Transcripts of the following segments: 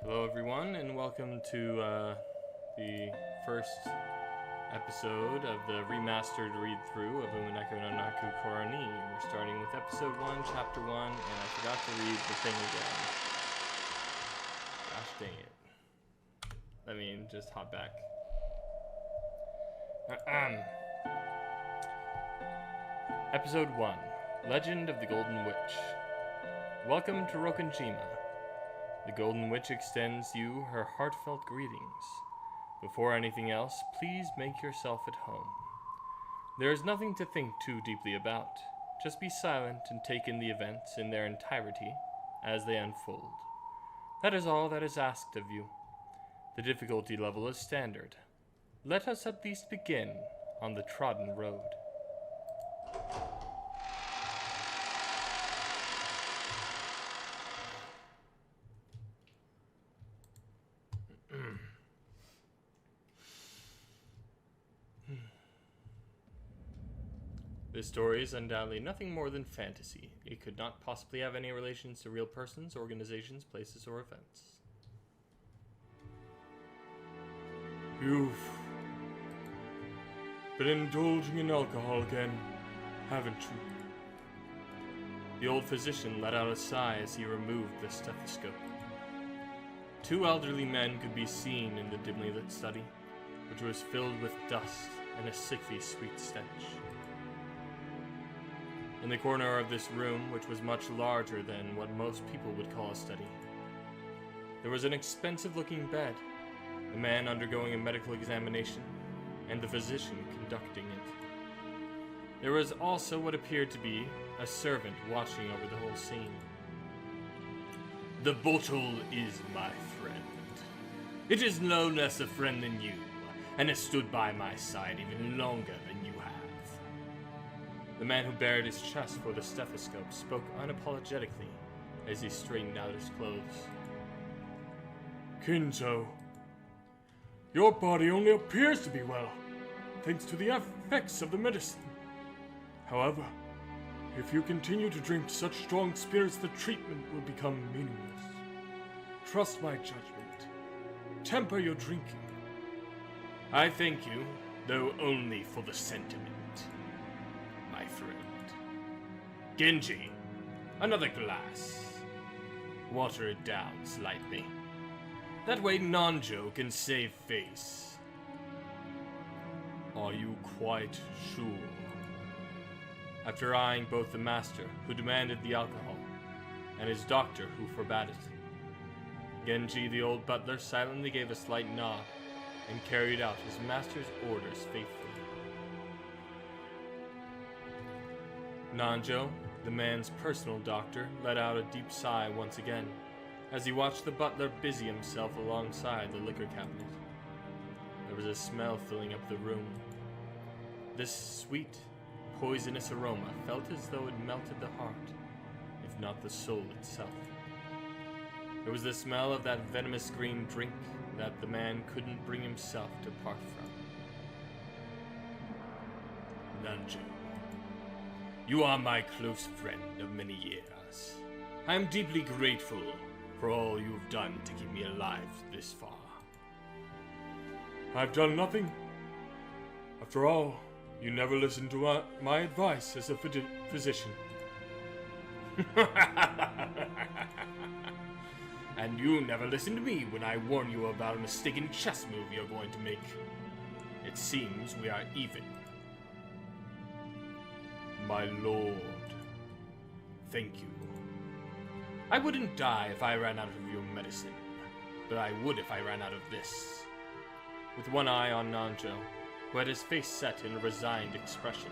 Hello everyone, and welcome to the first episode of the remastered read-through of Umineko no Naku Koroni. We're starting with episode 1, chapter 1, and I forgot to read the thing again. Gosh dang it. Let me just hop back. Episode 1, Legend of the Golden Witch. Welcome to Rokonjima. The Golden Witch extends you her heartfelt greetings. Before anything else, please make yourself at home. There is nothing to think too deeply about. Just be silent and take in the events in their entirety as they unfold. That is all that is asked of you. The difficulty level is standard. Let us at least begin on the trodden road. This story is undoubtedly nothing more than fantasy. It could not possibly have any relations to real persons, organizations, places, or events. You've been indulging in alcohol again, haven't you? The old physician let out a sigh as he removed the stethoscope. Two elderly men could be seen in the dimly lit study, which was filled with dust and a sickly sweet stench. In the corner of this room, which was much larger than what most people would call a study, there was an expensive-looking bed, a man undergoing a medical examination, and the physician conducting it. There was also what appeared to be a servant watching over the whole scene. The bottle is my friend. It is no less a friend than you, and has stood by my side even longer than you have. The man who bared his chest for the stethoscope spoke unapologetically as he straightened out his clothes. Kinzo, your body only appears to be well, thanks to the effects of the medicine. However, if you continue to drink such strong spirits, the treatment will become meaningless. Trust my judgment. Temper your drinking. I thank you, though only for the sentiment, my friend. Genji, another glass. Water it down slightly. That way Nanjo can save face. Are you quite sure? After eyeing both the master, who demanded the alcohol, and his doctor, who forbade it, Genji, the old butler, silently gave a slight nod and carried out his master's orders faithfully. Nanjo, the man's personal doctor, let out a deep sigh once again as he watched the butler busy himself alongside the liquor cabinet. There was a smell filling up the room. This sweet, poisonous aroma felt as though it melted the heart, if not the soul itself. It was the smell of that venomous green drink that the man couldn't bring himself to part from. Nanjo, you are my close friend of many years. I am deeply grateful for all you have done to keep me alive this far. I've done nothing. After all, you never listened to my advice as a physician. And you never listened to me when I warned you about a mistaken chess move you're going to make. It seems we are even. My lord. Thank you. I wouldn't die if I ran out of your medicine, but I would if I ran out of this. With one eye on Nanjo, who had his face set in a resigned expression,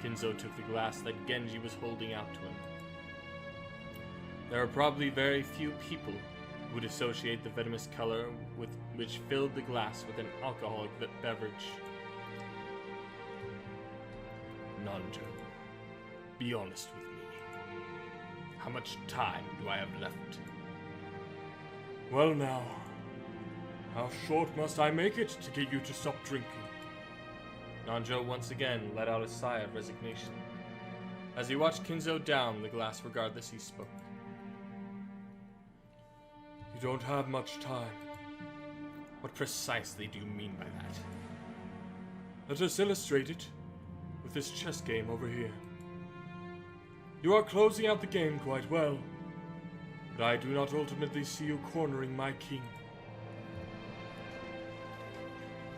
Kinzo took the glass that Genji was holding out to him. There are probably very few people who would associate the venomous color with which filled the glass with an alcoholic beverage. Nanjo, be honest with me. How much time do I have left? Well now, how short must I make it to get you to stop drinking? Nanjo once again let out a sigh of resignation. As he watched Kinzo down the glass regardless, he spoke. You You don't have much time. What precisely do you mean by that? Let us illustrate it with this chess game over here. You are closing out the game quite well, but I do not ultimately see you cornering my king.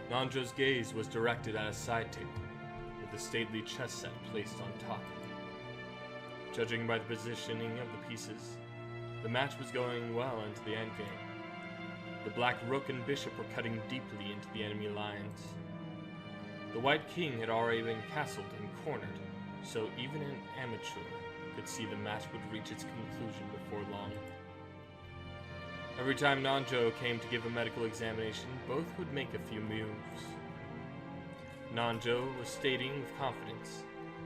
Nanjo's gaze was directed at a side table, with a stately chess set placed on top of it. Judging by the positioning of the pieces, the match was going well into the endgame. The black rook and bishop were cutting deeply into the enemy lines. The white king had already been castled and cornered, so even an amateur could see the match would reach its conclusion before long. Every time Nanjo came to give a medical examination, both would make a few moves. Nanjo was stating with confidence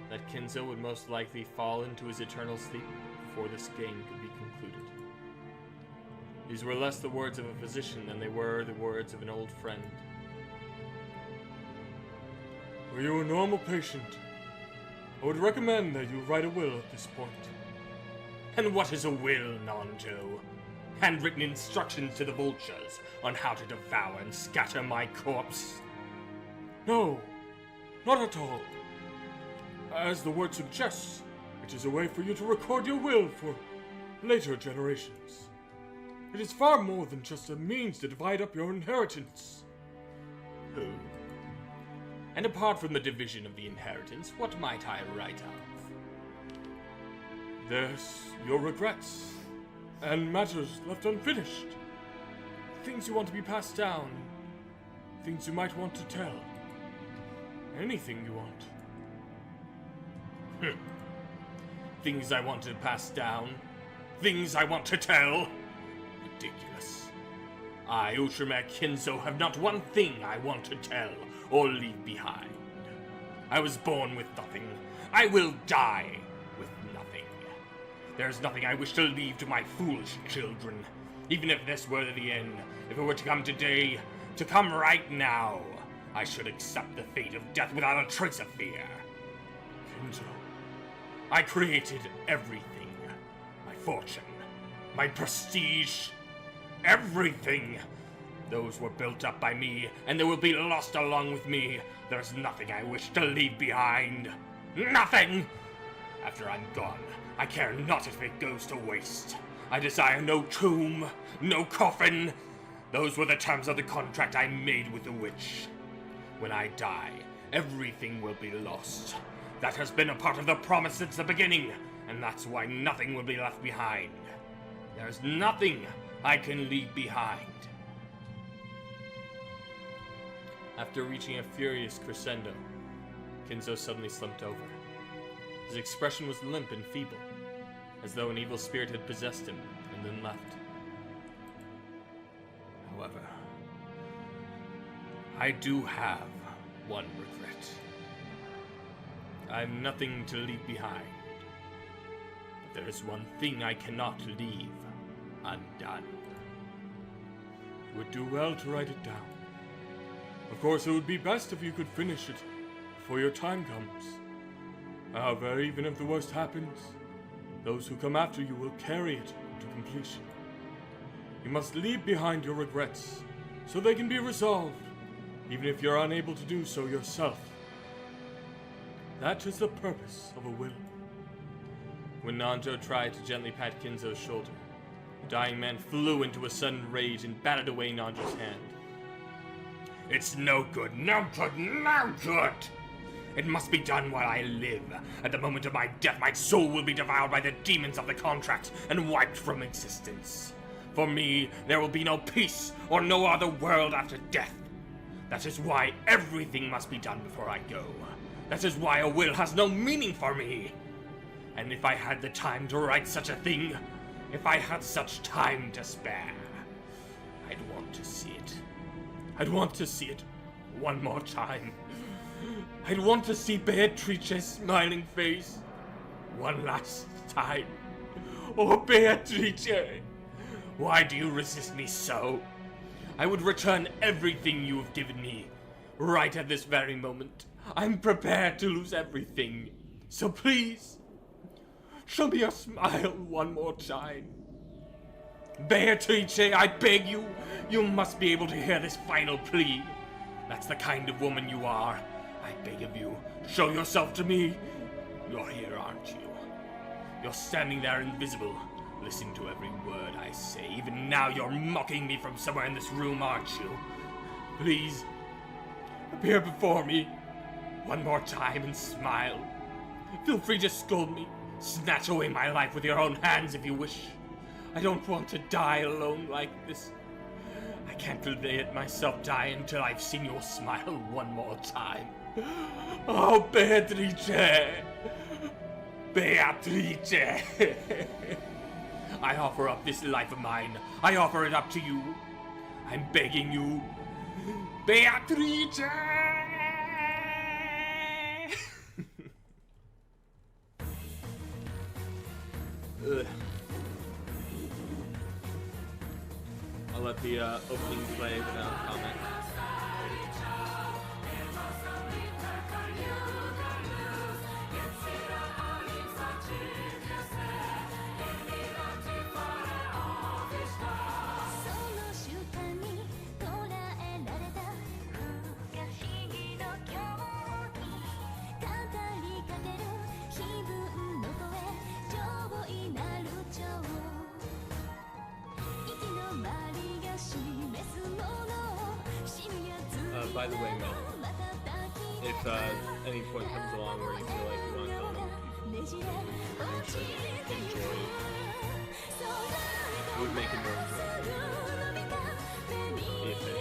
that Kinzo would most likely fall into his eternal sleep before this game could be concluded. These were less the words of a physician than they were the words of an old friend. Were you a normal patient, I would recommend that you write a will at this point. And what is a will, Nanjo? Handwritten instructions to the vultures on how to devour and scatter my corpse? No, not at all. As the word suggests, it is a way for you to record your will for later generations. It is far more than just a means to divide up your inheritance. Who? And apart from the division of the inheritance, what might I write of? There's your regrets, and matters left unfinished. Things you want to be passed down, things you might want to tell. Anything you want. Things I want to pass down? Things I want to tell? Ridiculous. I, Umineko Kinzo, have not one thing I want to tell or leave behind. I was born with nothing. I will die with nothing. There's nothing I wish to leave to my foolish children. Even if this were the end, if it were to come today, to come right now, I should accept the fate of death without a trace of fear. Kinzo. I created everything. My fortune, my prestige, everything. Those were built up by me, and they will be lost along with me. There's nothing I wish to leave behind. Nothing! After I'm gone, I care not if it goes to waste. I desire no tomb, no coffin. Those were the terms of the contract I made with the witch. When I die, everything will be lost. That has been a part of the promise since the beginning, and that's why nothing will be left behind. There's nothing I can leave behind. After reaching a furious crescendo, Kinzo suddenly slumped over. His expression was limp and feeble, as though an evil spirit had possessed him and then left. However, I do have one regret. I have nothing to leave behind. But there is one thing I cannot leave undone. You would do well to write it down. Of course, it would be best if you could finish it before your time comes. However, even if the worst happens, those who come after you will carry it to completion. You must leave behind your regrets, so they can be resolved, even if you're unable to do so yourself. That is the purpose of a will. When Nanjo tried to gently pat Kinzo's shoulder, the dying man flew into a sudden rage and batted away Nanjo's hand. It's no good, no good, no good! It must be done while I live. At the moment of my death, my soul will be devoured by the demons of the contract and wiped from existence. For me, there will be no peace or no other world after death. That is why everything must be done before I go. That is why a will has no meaning for me. And if I had the time to write such a thing, if I had such time to spare, I'd want to see it. I'd want to see it one more time. I'd want to see Beatrice's smiling face one last time. Oh, Beatrice! Why do you resist me so? I would return everything you have given me. Right at this very moment, I'm prepared to lose everything. So please, show me your smile one more time. Beatrice, I beg you. You must be able to hear this final plea. That's the kind of woman you are. I beg of you, show yourself to me. You're here, aren't you? You're standing there invisible, listening to every word I say. Even now you're mocking me from somewhere in this room, aren't you? Please, appear before me one more time and smile. Feel free to scold me. Snatch away my life with your own hands if you wish. I don't want to die alone like this. I can't let myself die until I've seen your smile one more time. Oh, Beatrice! Beatrice! I offer up this life of mine. I offer it up to you. I'm begging you. Beatrice! I'll let the opening play without comment. By the way, man, if any point comes along where you feel like you want to comment, you can enjoy it. It would make it more enjoyable. If any.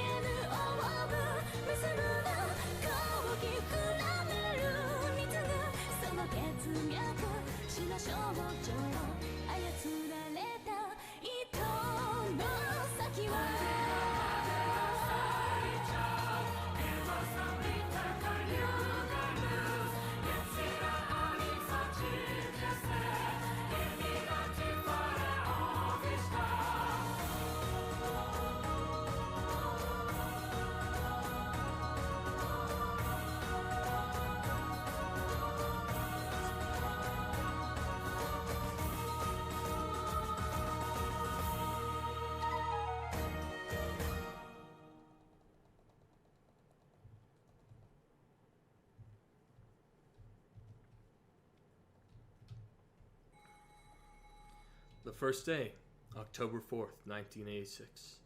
The first day, October 4th, 1986.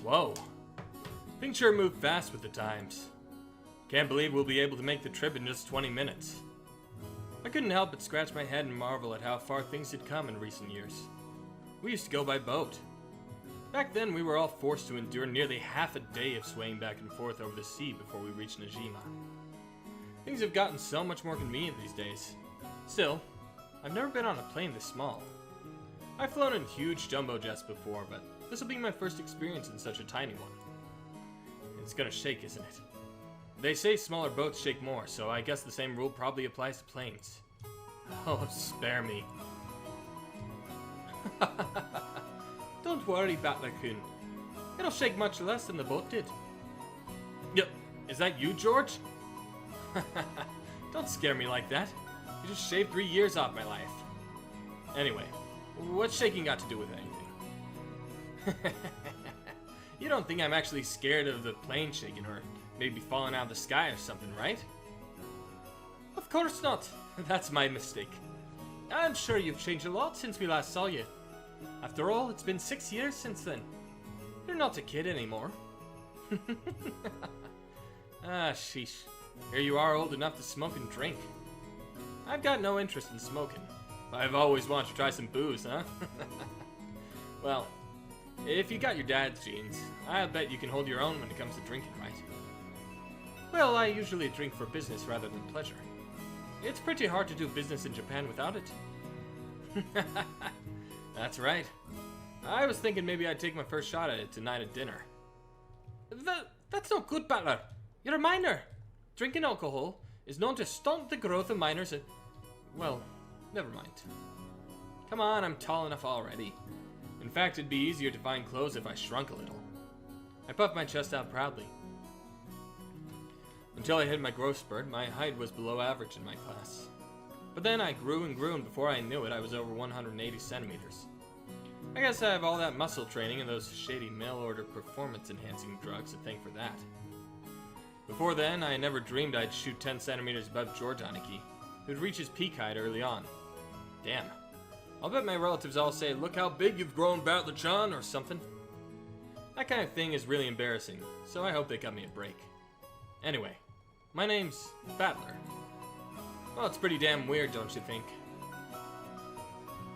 Whoa. Things sure move fast with the times. Can't believe we'll be able to make the trip in just 20 minutes. I couldn't help but scratch my head and marvel at how far things had come in recent years. We used to go by boat. Back then, we were all forced to endure nearly half a day of swaying back and forth over the sea before we reached Najima. Things have gotten so much more convenient these days. Still, I've never been on a plane this small. I've flown in huge jumbo jets before, but this will be my first experience in such a tiny one. It's gonna shake, isn't it? They say smaller boats shake more, so I guess the same rule probably applies to planes. Oh, spare me. Don't worry, Battler-kun. It'll shake much less than the boat did. Yep, is that you, George? Don't scare me like that. You just shaved 3 years off my life. Anyway, what's shaking got to do with anything? You don't think I'm actually scared of the plane shaking or maybe falling out of the sky or something, right? Of course not. That's my mistake. I'm sure you've changed a lot since we last saw you. After all, it's been 6 years since then. You're not a kid anymore. Ah, sheesh. Here you are, old enough to smoke and drink. I've got no interest in smoking. I've always wanted to try some booze, huh? Well, if you got your dad's genes, I'll bet you can hold your own when it comes to drinking, right? Well, I usually drink for business rather than pleasure. It's pretty hard to do business in Japan without it. That's right. I was thinking maybe I'd take my first shot at it tonight at dinner. That's not good, Battler. You're a minor. Drinking alcohol is known to stunt the growth of minors and... Well, never mind. Come on, I'm tall enough already. In fact, it'd be easier to find clothes if I shrunk a little. I puffed my chest out proudly. Until I hit my growth spurt, my height was below average in my class. But then I grew and grew, and before I knew it, I was over 180 centimeters. I guess I have all that muscle training and those shady mail-order performance-enhancing drugs to thank for that. Before then, I never dreamed I'd shoot 10 centimeters above George Aniki, who'd reach his peak height early on. Damn. I'll bet my relatives all say, "Look how big you've grown, Battler-chan," or something. That kind of thing is really embarrassing, so I hope they cut me a break. Anyway, my name's Battler. Well, it's pretty damn weird, don't you think?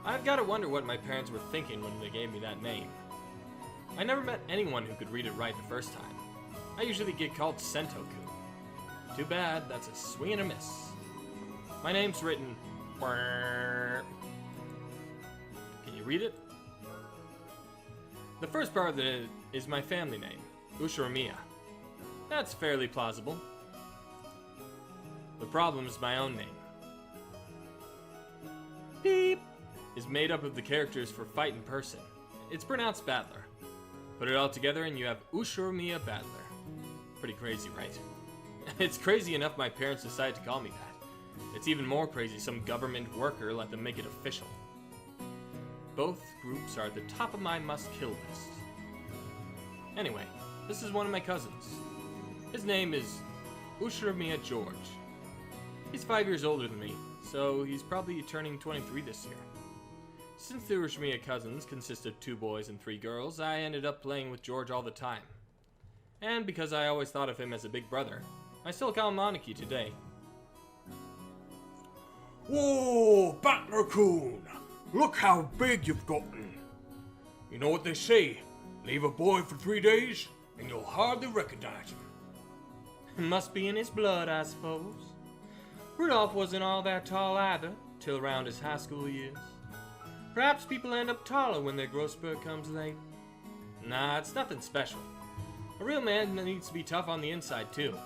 I've gotta wonder what my parents were thinking when they gave me that name. I never met anyone who could read it right the first time. I usually get called Sentoku. Too bad, that's a swing and a miss. My name's written... Can you read it? The first part of it is my family name, Ushuramiya. That's fairly plausible. The problem is my own name. Beep is made up of the characters for fight in person. It's pronounced Battler. Put it all together and you have Ushuramiya Battler. Pretty crazy, right? It's crazy enough my parents decided to call me that. It's even more crazy some government worker let them make it official. Both groups are at the top of my must-kill list. Anyway, this is one of my cousins. His name is Ushuramiya George. He's 5 years older than me, so he's probably turning 23 this year. Since the Ushuramiya cousins consist of 2 boys and 3 girls, I ended up playing with George all the time. And because I always thought of him as a big brother, I still call him Aniki today. Whoa, Battler-kun! Look how big you've gotten! You know what they say, leave a boy for 3 days, and you'll hardly recognize him. Must be in his blood, I suppose. Rudolph wasn't all that tall either, till around his high school years. Perhaps people end up taller when their growth spurt comes late. Nah, it's nothing special. A real man needs to be tough on the inside, too.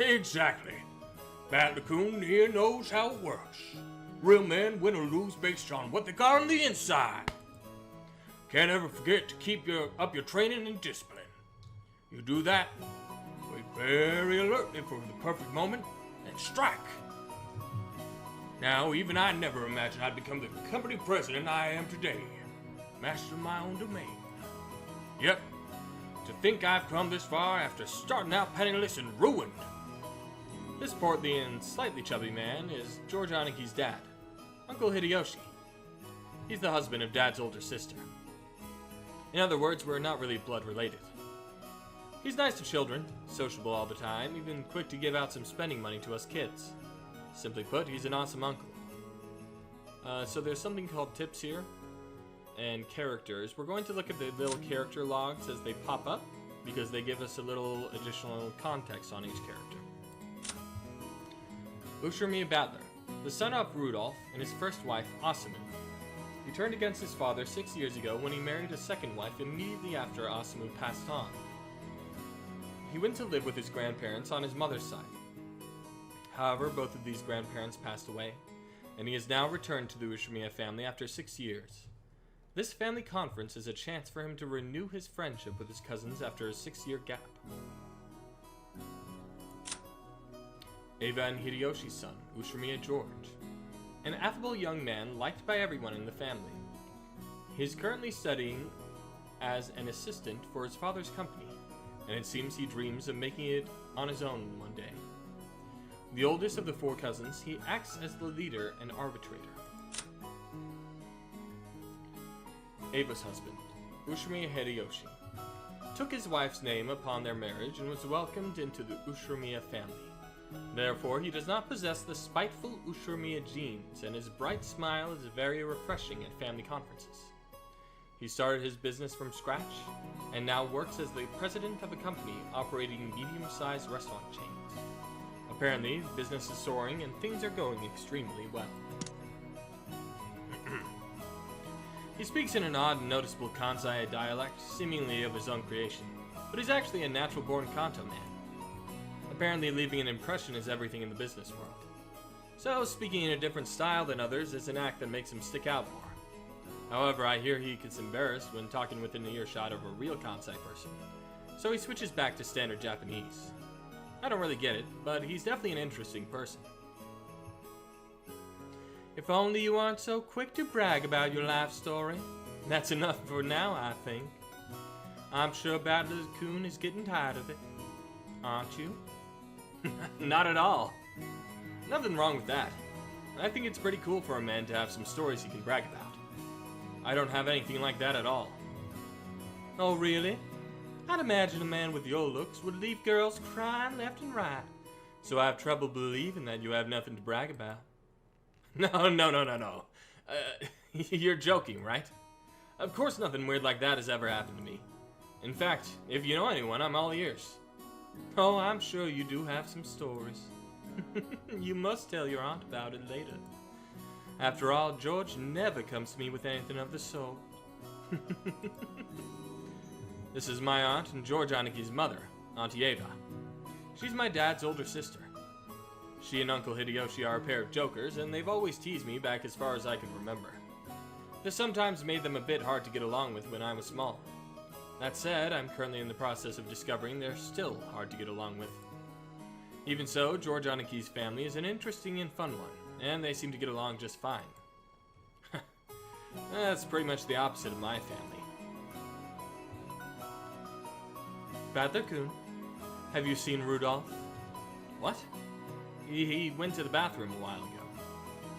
Exactly. Battler-kun here knows how it works. Real men win or lose based on what they got on the inside. Can't ever forget to keep up your training and discipline. You do that, wait very alertly for the perfect moment, and strike. Now, even I never imagined I'd become the company president I am today. Master of my own domain. Yep, to think I've come this far after starting out penniless and ruined. This portly and slightly chubby man is George Aniki's dad, Uncle Hideyoshi. He's the husband of Dad's older sister. In other words, we're not really blood related. He's nice to children, sociable all the time, even quick to give out some spending money to us kids. Simply put, he's an awesome uncle. So there's something called tips here, and characters. We're going to look at the little character logs as they pop up, because they give us a little additional context on each character. Ushuramiya Battler, the son of Rudolph and his first wife, Asumu. He turned against his father 6 years ago when he married a second wife immediately after Asumu passed on. He went to live with his grandparents on his mother's side. However, both of these grandparents passed away, and he has now returned to the Ushuramiya family after 6 years. This family conference is a chance for him to renew his friendship with his cousins after a 6-year gap. Eva and Hideyoshi's son, Ushuramiya George. An affable young man liked by everyone in the family. He is currently studying as an assistant for his father's company, and it seems he dreams of making it on his own one day. The oldest of the 4 cousins, he acts as the leader and arbitrator. Eva's husband, Ushuramiya Hideyoshi, took his wife's name upon their marriage and was welcomed into the Ushuramiya family. Therefore, he does not possess the spiteful Ushuramiya genes, and his bright smile is very refreshing at family conferences. He started his business from scratch, and now works as the president of a company operating medium-sized restaurant chains. Apparently, business is soaring and things are going extremely well. He speaks in an odd and noticeable Kansai dialect, seemingly of his own creation, but he's actually a natural-born Kanto man. Apparently, leaving an impression is everything in the business world. So, speaking in a different style than others is an act that makes him stick out more. However, I hear he gets embarrassed when talking within an earshot of a real Kansai person, so he switches back to standard Japanese. I don't really get it, but he's definitely an interesting person. If only you aren't so quick to brag about your life story. That's enough for now, I think. I'm sure Battler Coon is getting tired of it. Aren't you? Not at all. Nothing wrong with that. I think it's pretty cool for a man to have some stories he can brag about. I don't have anything like that at all. Oh, really? I'd imagine a man with your looks would leave girls crying left and right. So I have trouble believing that you have nothing to brag about. No. You're joking, right? Of course nothing weird like that has ever happened to me. In fact, if you know anyone, I'm all ears. Oh, I'm sure you do have some stories. You must tell your aunt about it later. After all, George never comes to me with anything of the sort. This is my aunt and George Aniki's mother, Auntie Ava. She's my dad's older sister. She and Uncle Hideyoshi are a pair of jokers, and they've always teased me back as far as I can remember. This sometimes made them a bit hard to get along with when I was small. That said, I'm currently in the process of discovering they're still hard to get along with. Even so, George Aniki's family is an interesting and fun one, and they seem to get along just fine. That's pretty much the opposite of my family. Battler-kun, have you seen Rudolph? What? He went to the bathroom a while ago.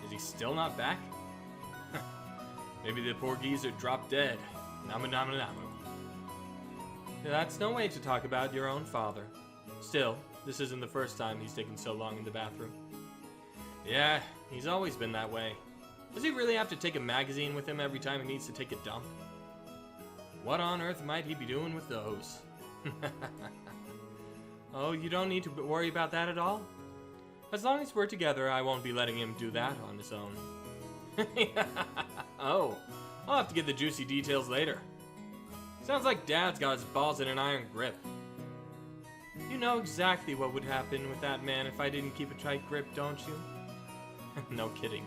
Is he still not back? Maybe the poor geezer dropped dead. Namu. That's no way to talk about your own father. Still, this isn't the first time he's taken so long in the bathroom. Yeah, he's always been that way. Does he really have to take a magazine with him every time he needs to take a dump? What on earth might he be doing with those? Oh, you don't need to worry about that at all? As long as we're together, I won't be letting him do that on his own. Oh, I'll have to get the juicy details later. Sounds like Dad's got his balls in an iron grip. You know exactly what would happen with that man if I didn't keep a tight grip, don't you? No kidding.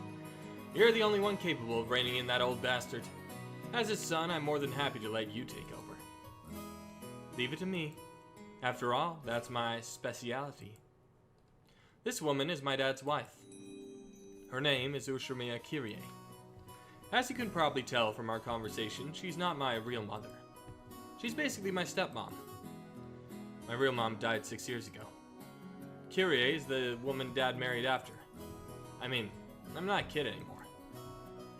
You're the only one capable of reining in that old bastard. As his son, I'm more than happy to let you take over. Leave it to me. After all, that's my speciality. This woman is my dad's wife. Her name is Ushimiya Kirie. As you can probably tell from our conversation, she's not my real mother. She's basically my stepmom. My real mom died 6 years ago. Kirie is the woman Dad married after. I mean, I'm not a kid anymore.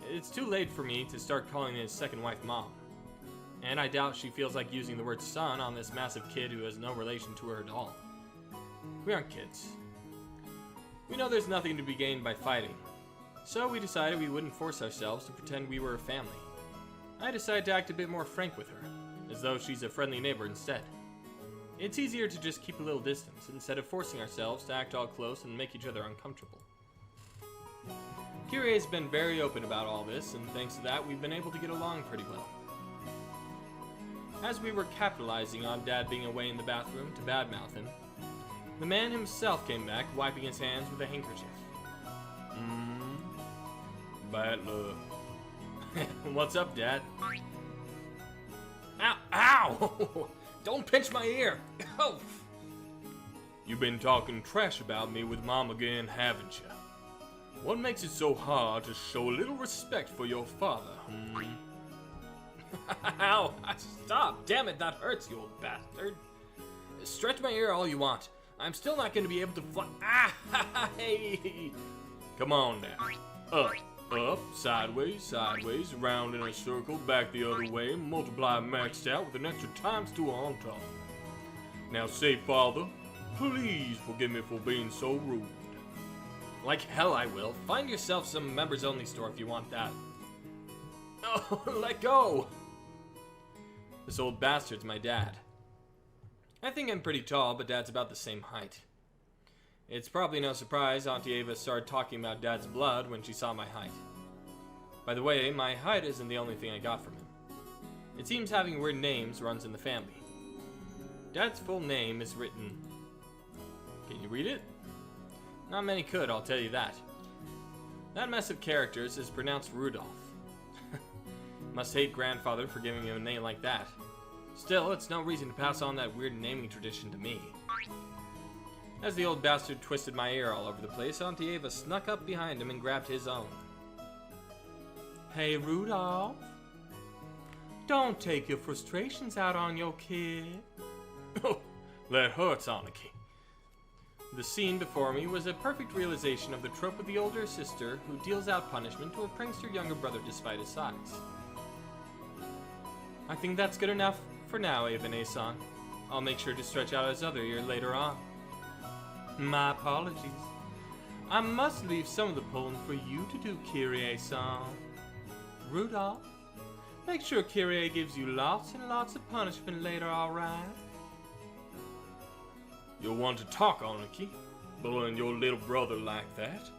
It's too late for me to start calling his second wife Mom. And I doubt she feels like using the word son on this massive kid who has no relation to her at all. We aren't kids. We know there's nothing to be gained by fighting. So we decided we wouldn't force ourselves to pretend we were a family. I decided to act a bit more frank with her, as though she's a friendly neighbor instead. It's easier to just keep a little distance, instead of forcing ourselves to act all close and make each other uncomfortable. Kirie has been very open about all this, and thanks to that, we've been able to get along pretty well. As we were capitalizing on Dad being away in the bathroom to badmouth him, the man himself came back, wiping his hands with a handkerchief. Battler. What's up, Dad? Ow! Ow! Don't pinch my ear! Oh. You've been talking trash about me with Mom again, haven't you? What makes it so hard to show a little respect for your father, Ow! Stop! Damn it, that hurts, you old bastard. Stretch my ear all you want. I'm still not going to be able to fly. Ah! Hey! Come on now. Up, sideways, round in a circle, back the other way, multiply maxed out with an extra ×2 on top. Now say, Father, please forgive me for being so rude. Like hell I will. Find yourself some members-only store if you want that. Oh, let go! This old bastard's my dad. I think I'm pretty tall, but Dad's about the same height. It's probably no surprise Auntie Ava started talking about Dad's blood when she saw my height. By the way, my height isn't the only thing I got from him. It seems having weird names runs in the family. Dad's full name is written... Can you read it? Not many could, I'll tell you that. That mess of characters is pronounced Rudolph. Must hate grandfather for giving him a name like that. Still, it's no reason to pass on that weird naming tradition to me. As the old bastard twisted my ear all over the place, Auntie Ava snuck up behind him and grabbed his own. Hey, Rudolph. Don't take your frustrations out on your kid. Oh, that hurts, Aniki. The scene before me was a perfect realization of the trope of the older sister who deals out punishment to a prankster younger brother despite his size. I think that's good enough for now, Ava-san. I'll make sure to stretch out his other ear later on. My apologies. I must leave some of the pulling for you to do, Kyrie-san. Rudolph, make sure Kyrie gives you lots and lots of punishment later, alright? You'll want to talk, Aniki, bullying your little brother like that.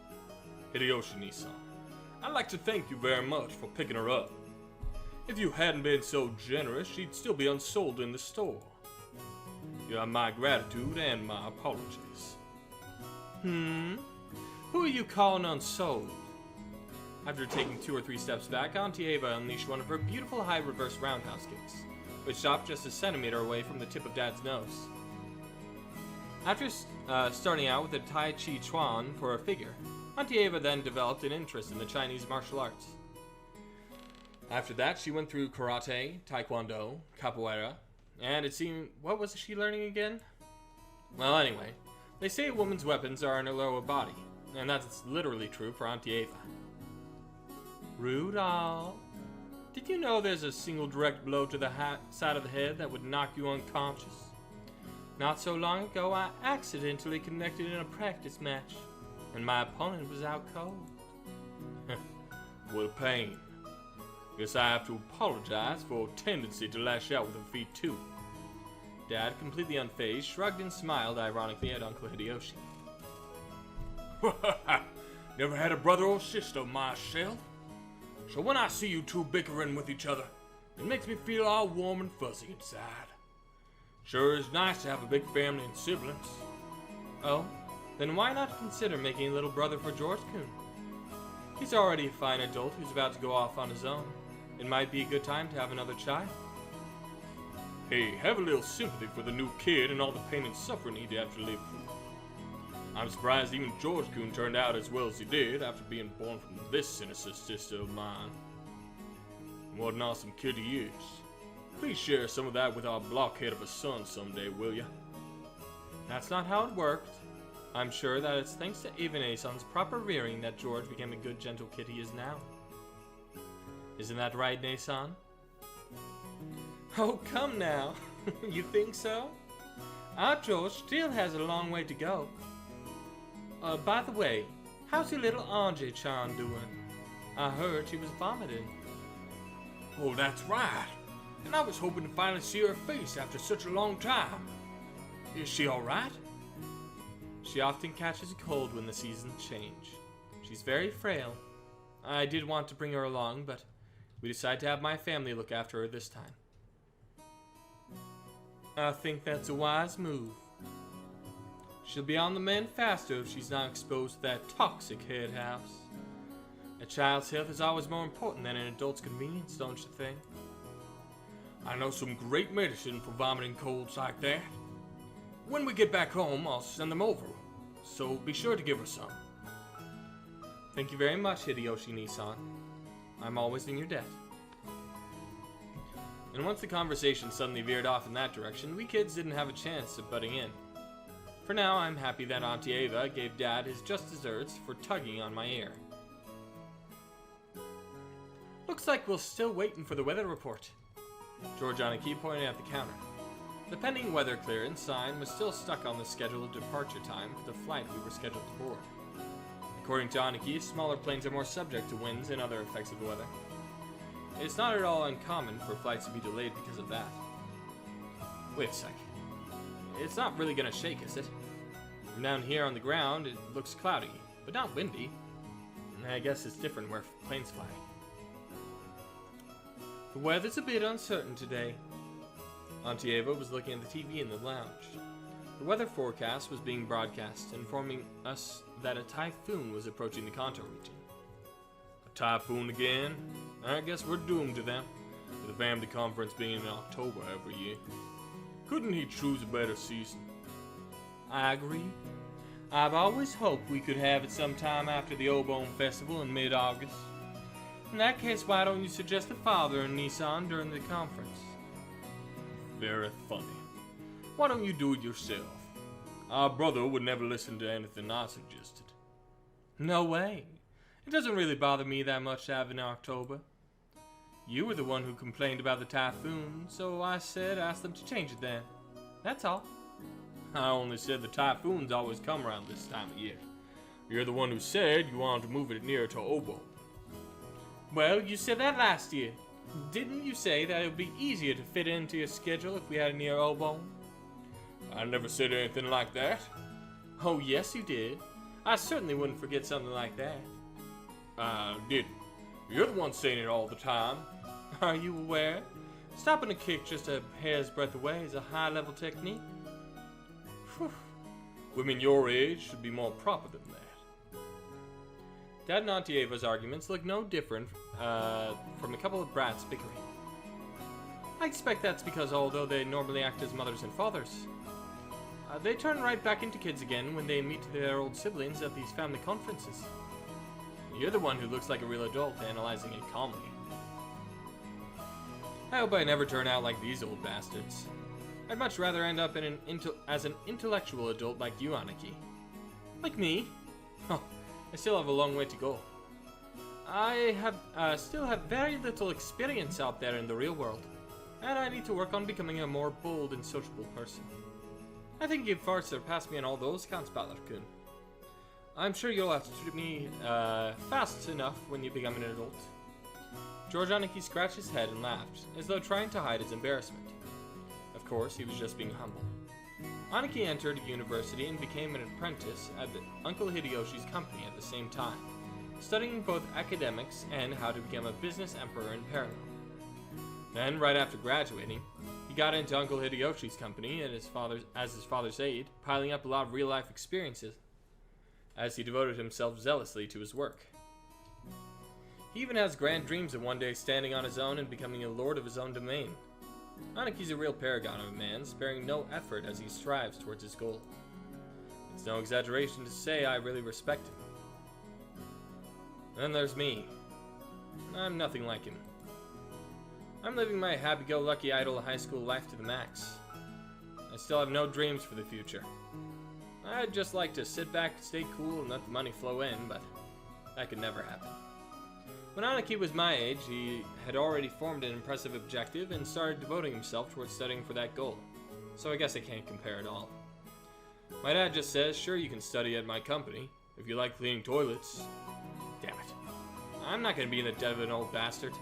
Hideyoshi-san, I'd like to thank you very much for picking her up. If you hadn't been so generous, she'd still be unsold in the store. You have my gratitude and my apologies. Who are you calling unsold? After taking 2 or 3 steps back, Auntie Ava unleashed one of her beautiful high reverse roundhouse kicks, which stopped just a centimeter away from the tip of Dad's nose. After starting out with a Tai Chi Chuan for a figure, Auntie Ava then developed an interest in the Chinese martial arts. After that, she went through karate, taekwondo, capoeira, and it seemed, what was she learning again? Well, anyway, they say a woman's weapons are in her lower body, and that's literally true for Auntie Ava. Rudolph, did you know there's a single direct blow to the side of the head that would knock you unconscious? Not so long ago, I accidentally connected in a practice match, and my opponent was out cold. What a pain. Guess I have to apologize for a tendency to lash out with her feet too. Dad, completely unfazed, shrugged and smiled ironically at Uncle Hideyoshi. Never had a brother or sister myself. So when I see you two bickering with each other, it makes me feel all warm and fuzzy inside. Sure is nice to have a big family and siblings. Oh, then why not consider making a little brother for George-kun? He's already a fine adult who's about to go off on his own. It might be a good time to have another child. Hey, have a little sympathy for the new kid and all the pain and suffering he'd have to live through. I'm surprised even George-kun turned out as well as he did after being born from this sinister sister of mine. What an awesome kid he is. Please share some of that with our blockhead of a son someday, will ya? That's not how it worked. I'm sure that it's thanks to Ava-san's proper rearing that George became a good, gentle kid he is now. Isn't that right, Nason? Oh, come now. You think so? Our George still has a long way to go. By the way, how's your little Anji-chan doing? I heard she was vomiting. Oh, that's right. And I was hoping to finally see her face after such a long time. Is she alright? She often catches a cold when the seasons change. She's very frail. I did want to bring her along, but we decided to have my family look after her this time. I think that's a wise move. She'll be on the mend faster if she's not exposed to that toxic head house. A child's health is always more important than an adult's convenience, don't you think? I know some great medicine for vomiting colds like that. When we get back home, I'll send them over, so be sure to give her some. Thank you very much, Hideyoshi-san. I'm always in your debt. And once the conversation suddenly veered off in that direction, we kids didn't have a chance of butting in. For now, I'm happy that Auntie Ava gave Dad his just desserts for tugging on my ear. Looks like we're still waiting for the weather report. George Aniki pointed at the counter. The pending weather clearance sign was still stuck on the scheduled departure time for the flight we were scheduled to board. According to Aniki, smaller planes are more subject to winds and other effects of the weather. It's not at all uncommon for flights to be delayed because of that. Wait a sec. It's not really gonna shake, is it? From down here on the ground, it looks cloudy, but not windy. I guess it's different where planes fly. The weather's a bit uncertain today. Auntie Ava was looking at the TV in the lounge. The weather forecast was being broadcast, informing us that a typhoon was approaching the Kanto region. A typhoon again? I guess we're doomed to them, with the family conference being in October every year. Couldn't he choose a better season? I agree. I've always hoped we could have it sometime after the Obone Festival in mid-August. In that case, why don't you suggest the father and Nissan during the conference? Very funny. Why don't you do it yourself? Our brother would never listen to anything I suggested. No way. It doesn't really bother me that much to have it in October. You were the one who complained about the typhoon, so I said ask them to change it then. That's all. I only said the typhoons always come around this time of year. You're the one who said you wanted to move it nearer to Obone. Well, you said that last year. Didn't you say that it would be easier to fit into your schedule if we had it near Obone? I never said anything like that. Oh, yes, you did. I certainly wouldn't forget something like that. I didn't. You're the one saying it all the time. Are you aware? Stopping a kick just a hair's breadth away is a high-level technique. Whew. Women your age should be more proper than that. Dad and Auntie Ava's arguments look no different from a couple of brats bickering. I expect that's because although they normally act as mothers and fathers, they turn right back into kids again when they meet their old siblings at these family conferences. You're the one who looks like a real adult analyzing it calmly. I hope I never turn out like these old bastards. I'd much rather end up as an intellectual adult like you, Aniki. Like me? Huh, I still have a long way to go. I still have very little experience out there in the real world, and I need to work on becoming a more bold and sociable person. I think you've far surpassed me on all those counts, Ballarkun. I'm sure you'll have to treat me fast enough when you become an adult. George Aniki scratched his head and laughed, as though trying to hide his embarrassment. Of course, he was just being humble. Aniki entered university and became an apprentice at Uncle Hideyoshi's company at the same time, studying both academics and how to become a business emperor in parallel. Then, right after graduating, he got into Uncle Hideyoshi's company and as his father's aide, piling up a lot of real-life experiences, as he devoted himself zealously to his work. He even has grand dreams of one day standing on his own and becoming a lord of his own domain. Aniki's a real paragon of a man, sparing no effort as he strives towards his goal. It's no exaggeration to say I really respect him. Then there's me. I'm nothing like him. I'm living my happy-go-lucky idle high school life to the max. I still have no dreams for the future. I'd just like to sit back, stay cool, and let the money flow in, but that could never happen. When Aniki was my age, he had already formed an impressive objective and started devoting himself towards studying for that goal. So I guess I can't compare at all. My dad just says, sure, you can study at my company, if you like cleaning toilets. Damn it. I'm not going to be in the debt of an old bastard.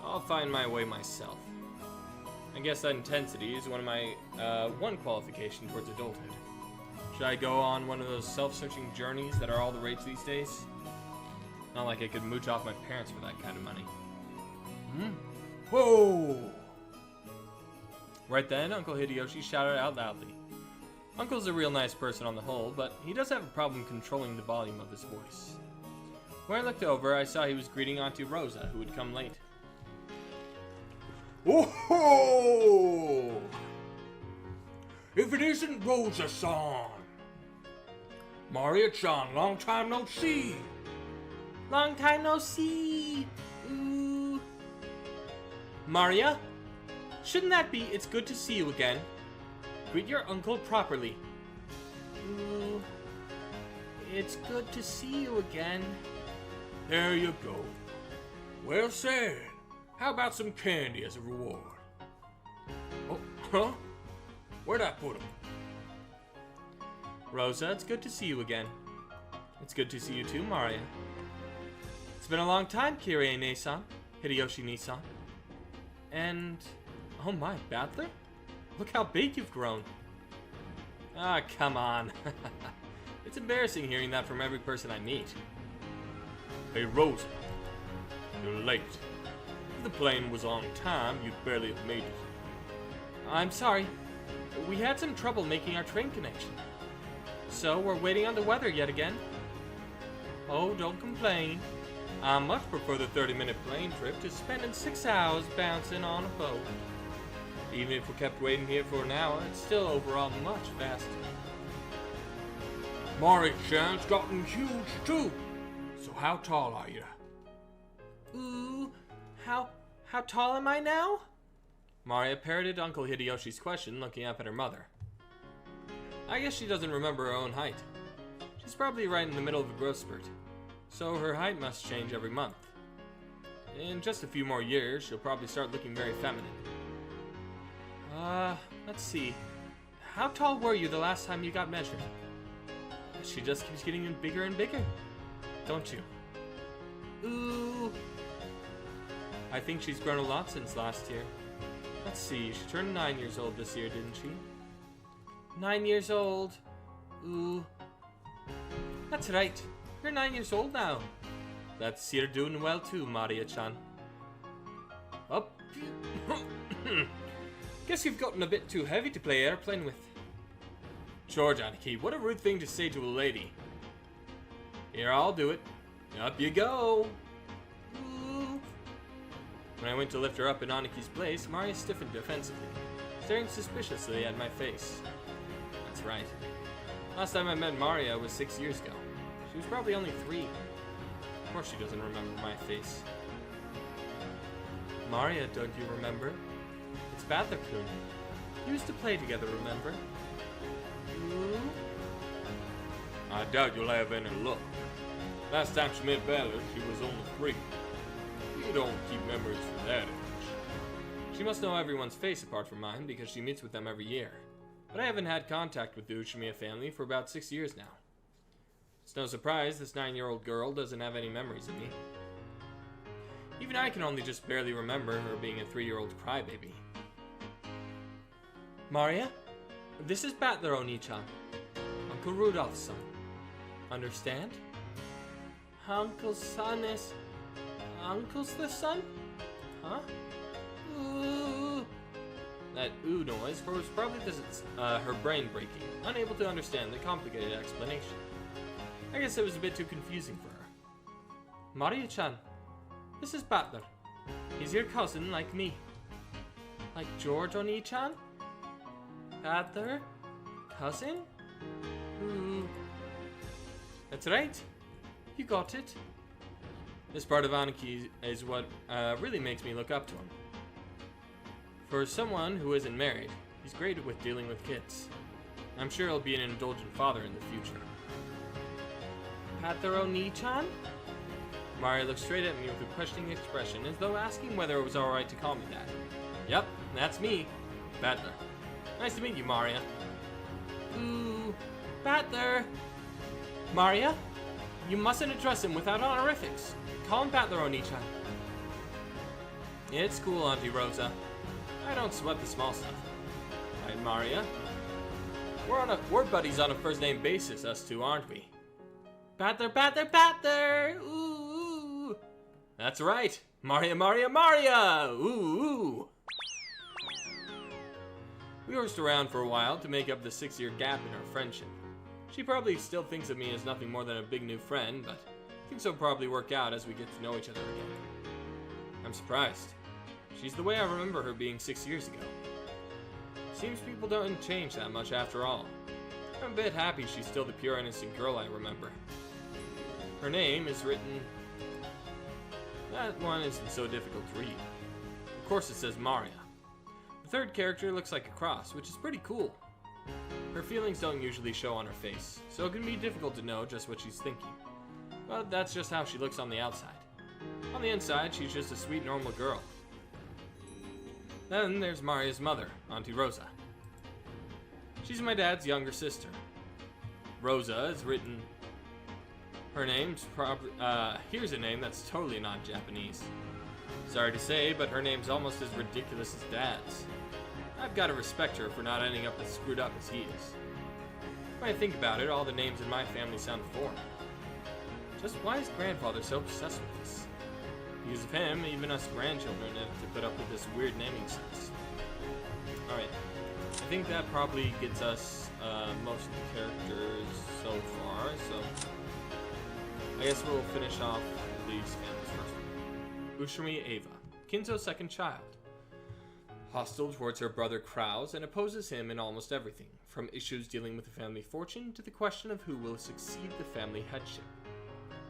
I'll find my way myself. I guess that intensity is one of my one qualification towards adulthood. Should I go on one of those self-searching journeys that are all the rage these days? Not like I could mooch off my parents for that kind of money. Whoa! Right then, Uncle Hideyoshi shouted out loudly. Uncle's a real nice person on the whole, but he does have a problem controlling the volume of his voice. When I looked over, I saw he was greeting Auntie Rosa, who had come late. Oh-ho! If it isn't Rosa-san! Maria-chan, long time no see! Long time no see! Ooh. Maria? Shouldn't that be it's good to see you again? Greet your uncle properly. Ooh. It's good to see you again. There you go. Well said. How about some candy as a reward? Oh, huh? Where'd I put 'em? Rosa, it's good to see you again. It's good to see you too, Maria. It's been a long time, Kirie-ne-san, Hideyoshi-ne-san. And, oh my, Battler? Look how big you've grown. Ah, come on. It's embarrassing hearing that from every person I meet. Hey, Rosa. You're late. If the plane was on time, you'd barely have made it. I'm sorry. We had some trouble making our train connection. So we're waiting on the weather yet again. Oh, don't complain. I much prefer the 30-minute plane trip to spending 6 hours bouncing on a boat. Even if we kept waiting here for an hour, it's still overall much faster. Mari-chan's gotten huge too. So how tall are you? Ooh, how tall am I now? Maria parroted Uncle Hideyoshi's question, looking up at her mother. I guess she doesn't remember her own height. She's probably right in the middle of a growth spurt, so her height must change every month. In just a few more years, she'll probably start looking very feminine. Let's see. How tall were you the last time you got measured? She just keeps getting bigger and bigger, don't you? Ooh. I think she's grown a lot since last year. Let's see, she turned 9 years old this year, didn't she? 9 years old. Ooh. That's right. You're 9 years old now. That's you're doing well too, Maria-chan. Up. Guess you've gotten a bit too heavy to play airplane with. George Aniki, what a rude thing to say to a lady. Here, I'll do it. Up you go. Ooh. When I went to lift her up in Aniki's place, Maria stiffened defensively, staring suspiciously at my face. That's right. Last time I met Maria was 6 years ago. She was probably only 3. Of course she doesn't remember my face. Maria, don't you remember? It's Badler-kun. We used to play together, remember? Ooh. I doubt you'll have any luck. Last time she met Bella, she was only 3. You don't keep memories from that age. She must know everyone's face apart from mine because she meets with them every year. But I haven't had contact with the Ushimiya family for about 6 years now. It's no surprise this 9-year-old girl doesn't have any memories of me. Even I can only just barely remember her being a 3-year-old crybaby. Maria, this is Battler Oni-chan, Uncle Rudolph's son. Understand? Uncle's son is... Uncle's the son? Huh? Ooh. That ooh noise was probably her brain breaking, unable to understand the complicated explanation. I guess it was a bit too confusing for her. Maria-chan, this is Battler. He's your cousin like me. Like George Oni-chan? Battler? Cousin? Ooh. That's right. You got it. This part of Aniki is what really makes me look up to him. For someone who isn't married, he's great with dealing with kids. I'm sure he'll be an indulgent father in the future. Battler Oni-chan? Maria looked straight at me with a questioning expression, as though asking whether it was alright to call me that. Yep, that's me, Battler. Nice to meet you, Maria. Ooh, Battler! Maria? You mustn't address him without honorifics. Call him Battler Oni-chan. It's cool, Auntie Rosa. I don't sweat the small stuff. Right, Maria? We're buddies on a first-name basis, us two, aren't we? Battler, Battler, Battler! Ooh! That's right! Maria, Maria, Maria! Ooh! We horsed around for a while to make up the 6-year gap in our friendship. She probably still thinks of me as nothing more than a big new friend, but things will probably work out as we get to know each other again. I'm surprised. She's the way I remember her being 6 years ago. Seems people don't change that much after all. I'm a bit happy she's still the pure innocent girl I remember. Her name is written... That one isn't so difficult to read. Of course it says Maria. The third character looks like a cross, which is pretty cool. Her feelings don't usually show on her face, so it can be difficult to know just what she's thinking. But that's just how she looks on the outside. On the inside, she's just a sweet, normal girl. Then there's Maria's mother, Auntie Rosa. She's my dad's younger sister. Rosa is written... Her name's probably... here's a name that's totally not Japanese. Sorry to say, but her name's almost as ridiculous as Dad's. I've got to respect her for not ending up as screwed up as he is. When I think about it, all the names in my family sound foreign. Just why is grandfather so obsessed with this? Because of him, even us grandchildren have to put up with this weird naming sense. Alright, I think that probably gets us most of the characters so far, so I guess we'll finish off these families first. Ushimi Ava, Kinzo's second child. hostile towards her brother Kraus and opposes him in almost everything, from issues dealing with the family fortune to the question of who will succeed the family headship.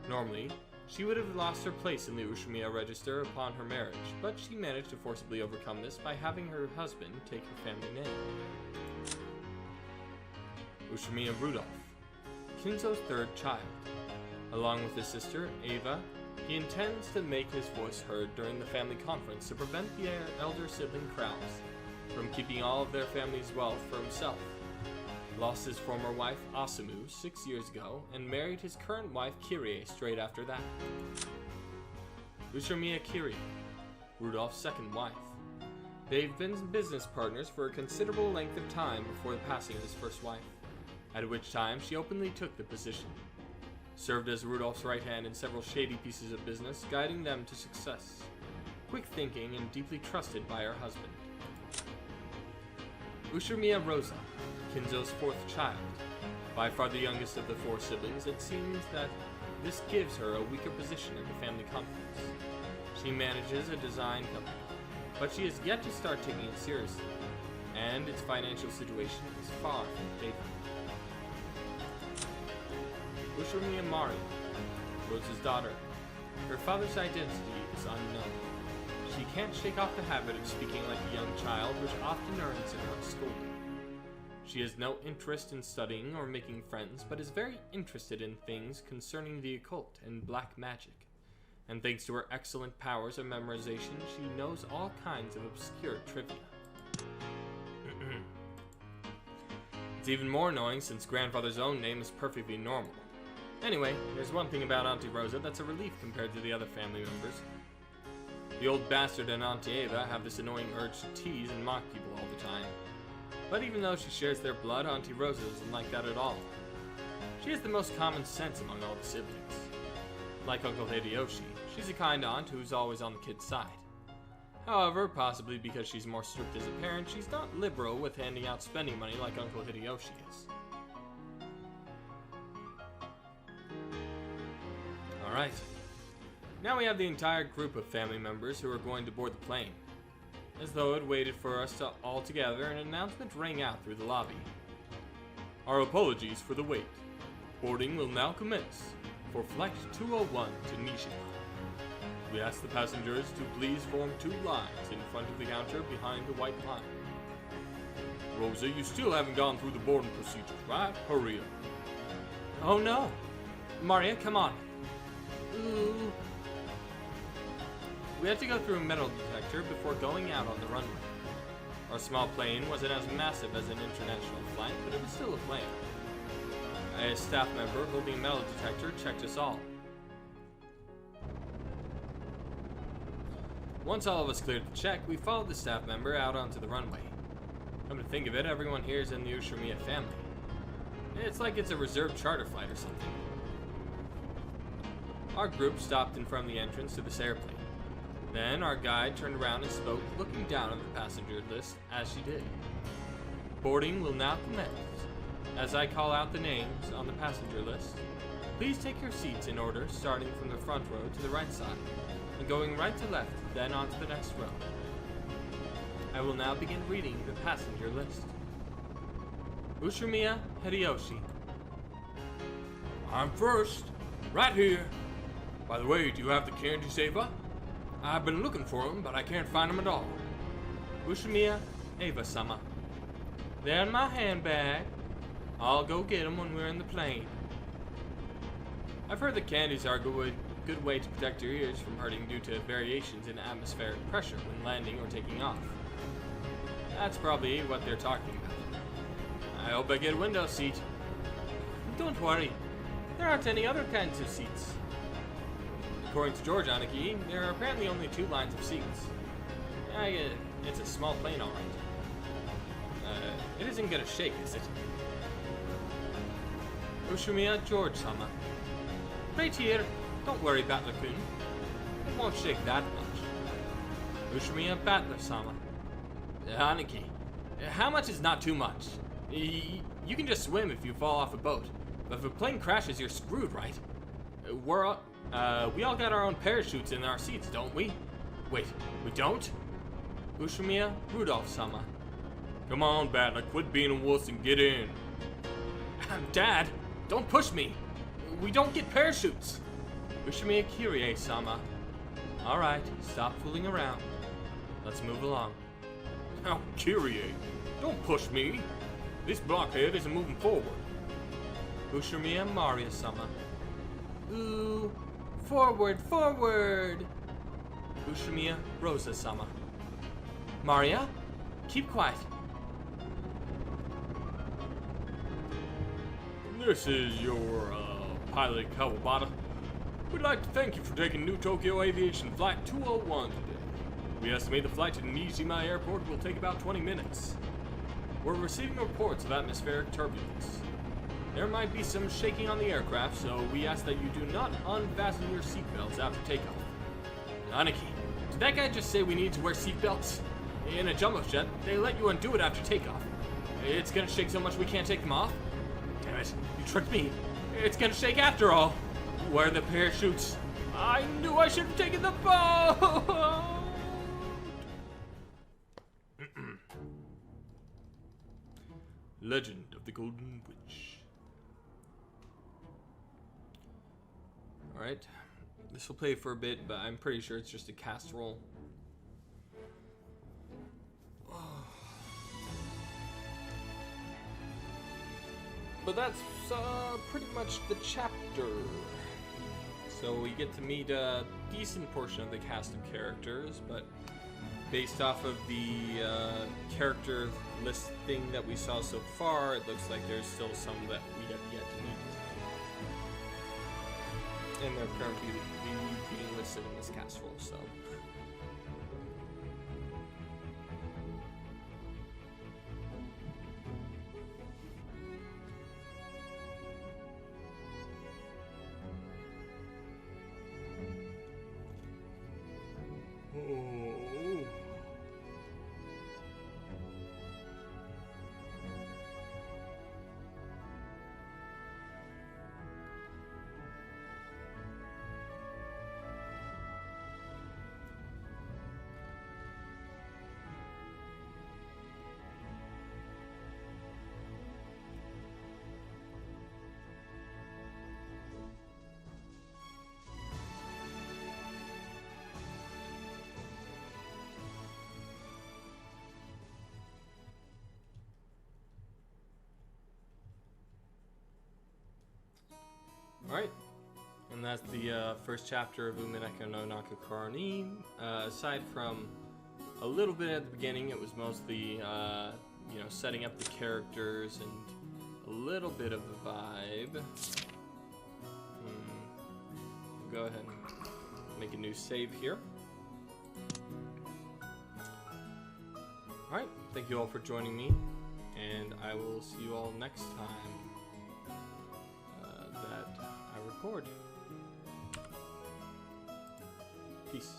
Normally, she would have lost her place in the Ushimiya register upon her marriage, but she managed to forcibly overcome this by having her husband take her family name. Ushimiya Rudolph, Kinzo's third child. Along with his sister, Eva, he intends to make his voice heard during the family conference to prevent the elder sibling Kraus from keeping all of their family's wealth for himself. Lost his former wife Asumu 6 years ago and married his current wife Kirie straight after that. Ushimiya Kirie, Rudolph's second wife. They've been business partners for a considerable length of time before the passing of his first wife, at which time she openly took the position. Served as Rudolph's right hand in several shady pieces of business, guiding them to success. Quick thinking and deeply trusted by her husband. Ushimiya Rosa, Kinzo's fourth child. By far the youngest of the four siblings, it seems that this gives her a weaker position in the family conference. She manages a design company, but she has yet to start taking it seriously, and its financial situation is far from stable. Ushimiya Mari, Rosa's daughter. Her father's identity is unknown. She can't shake off the habit of speaking like a young child, which often earns her a scolding. She has no interest in studying or making friends, but is very interested in things concerning the occult and black magic. And thanks to her excellent powers of memorization, she knows all kinds of obscure trivia. It's even more annoying since grandfather's own name is perfectly normal. Anyway, there's one thing about Auntie Rosa that's a relief compared to the other family members. The old bastard and Auntie Eva have this annoying urge to tease and mock people all the time. But even though she shares their blood, Auntie Rosa isn't like that at all. She has the most common sense among all the siblings. Like Uncle Hideyoshi, she's a kind aunt who's always on the kid's side. However, possibly because she's more strict as a parent, she's not liberal with handing out spending money like Uncle Hideyoshi is. Alright. Now we have the entire group of family members who are going to board the plane. As though it waited for us to all together, an announcement rang out through the lobby. Our apologies for the wait. Boarding will now commence for Flight 201 to Nishima. We ask the passengers to please form 2 lines in front of the counter behind the white line. Rosa, you still haven't gone through the boarding procedures, right? Hurry up. Oh no! Maria, come on. Ooh. We had to go through a metal detector before going out on the runway. Our small plane wasn't as massive as an international flight, but it was still a plane. A staff member holding a metal detector checked us all. Once all of us cleared the check, we followed the staff member out onto the runway. Come to think of it, everyone here is in the Ushimiya family. It's like it's a reserved charter flight or something. Our group stopped in front of the entrance to this airplane. Then our guide turned around and spoke, looking down at the passenger list as she did. Boarding will now commence. As I call out the names on the passenger list, please take your seats in order, starting from the front row to the right side, and going right to left, then on to the next row. I will now begin reading the passenger list. Ushimiya Hideyoshi. I'm first. Right here. By the way, do you have the candy saver? I've been looking for them, but I can't find them at all. Ushimiya Eva-sama. They're in my handbag. I'll go get them when we're in the plane. I've heard that candies are a good way to protect your ears from hurting due to variations in atmospheric pressure when landing or taking off. That's probably what they're talking about. I hope I get a window seat. Don't worry, there aren't any other kinds of seats. According to George Aniki, there are apparently only 2 lines of seats. It's a small plane, alright. It isn't gonna shake, is it? Ushimiya George-sama. Right here. Don't worry, Battler-kun. It won't shake that much. Ushimiya Battler-sama. Aniki, how much is not too much? You can just swim if you fall off a boat, but if a plane crashes, you're screwed, right? We all got our own parachutes in our seats, don't we? Wait, we don't? Ushimiya Rudolph-sama. Come on, Battler, quit being a wuss and get in. Dad, don't push me. We don't get parachutes. Ushimiya Kirie-sama. Alright, stop fooling around. Let's move along. Now, Kyrie, don't push me. This blockhead isn't moving forward. Ushimiya Maria-sama. Ooh, forward, forward! Ushimiya Rosa-sama. Maria, keep quiet. This is your, pilot Kawabata. We'd like to thank you for taking New Tokyo Aviation Flight 201 today. We estimate the flight to Nijima Airport will take about 20 minutes. We're receiving reports of atmospheric turbulence. There might be some shaking on the aircraft, so we ask that you do not unfasten your seatbelts after takeoff. Aniki, did that guy just say we need to wear seatbelts? In a jumbo jet, they let you undo it after takeoff. It's gonna shake so much we can't take them off. Damn it, you tricked me. It's gonna shake after all. Where are the parachutes? I knew I should have taken the boat! Legend of the Golden Witch. Alright, this will play for a bit, but I'm pretty sure it's just a cast roll. But that's pretty much the chapter. So we get to meet a decent portion of the cast of characters, but based off of the character list thing that we saw so far, it looks like there's still some that we have yet to meet. And they're currently being listed in this cast roll, so. Alright, and that's the first chapter of Umineko no Nakakura ni. Aside from a little bit at the beginning, it was mostly, setting up the characters and a little bit of the vibe. Go ahead and make a new save here. Alright, thank you all for joining me, and I will see you all next time that I record. Peace.